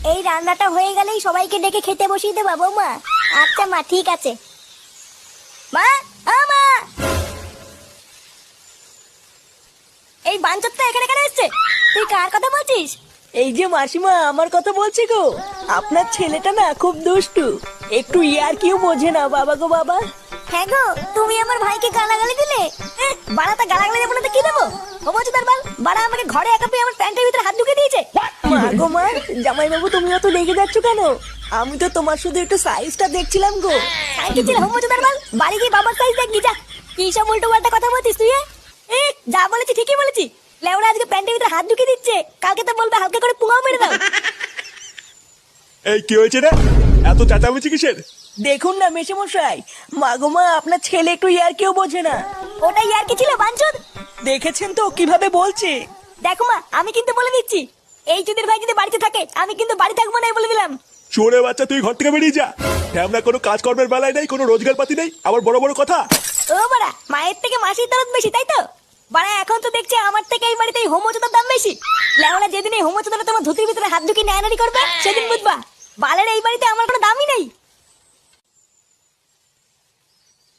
এই রান্নাটা হয়ে গেলেই সবাইকে ডেকে খেতে বসিয়ে দেবা বৌমা। আচ্ছা মা, ঠিক আছে। মা, মা, এই বাঞ্চতটা এখানে কেন এসছে? তুই কার কথা বলছিস? এই যে মাসিমা, আমার কথা বলছি গো। আপনার ছেলেটা না খুব দুষ্টু, একটু ইয়ার কিউ বোঝে না বাবা গো বাবা। হ্যাঁ গো, তুমি আমার ভাইকে গালাগালি দিলে। বাড়াটা গালাগালি দেবো না তো কি দেবো? ও বলছি তার বাল, বাড়া আমাকে ঘরে একা পেয়ে আমার প্যান্টের ভিতরে হাত ঢুকে দিয়েছে। মা গো মা, জামাই বাবু তুমি অত রেগে যাচ্ছ কেন? আমি তো তোমার শুধু একটু সাইজটা দেখছিলাম গো। সাইকেল ছিল হোম তার বাল, বাড়ি গিয়ে বাবার সাইজ দেখবি যা। কি সব উল্টো পাল্টা কথা বলছিস তুই? যা বলেছি ঠিকই বলেছি। লেওরা আজকে প্যান্টের ভিতরে হাত ঢুকে দিচ্ছে, কালকে তো বলবে হালকা করে পুঙাও মেরে দাও। এই কি হয়েছে রে? এত চেঁচামেচি কিসের? দেখুন না মেশামশাই, মা গো মা, আপনার ছেলে একটু ইয়ার কিউ বোঝে না। ওটাই আর কি ছিল বাঞ্চদ? দেখেছেন তো কিভাবে বলছে। দেখো মা, আমি কিন্তু বলে দিচ্ছি, এই চুদির ভাই যদি বাড়িতে থাকে আমি কিন্তু বাড়ি থাকবো না, বলে দিলাম। চোরে বাচ্চা, তুই ঘর থেকে বেরিয়ে যা। আমরা কোনো কাজকর্মের বেলায় নেই, কোনো রোজগার পাতি নেই, আবার বড় বড় কথা। ও বাড়া, মায়ের থেকে মাসির দরদ বেশি, তাই তো? বাড়া এখন তো দেখছি আমার থেকে এই বাড়িতে হোমোচোদার দাম বেশি। লেওরা যেদিন এই হোমোচোদাটা তোমার ধুতির ভিতরে হাত ঢুকিয়ে নেয়ানারি করবে সেদিন বুঝবা বালের এই বাড়িতে আমার কোনো দামই নেই।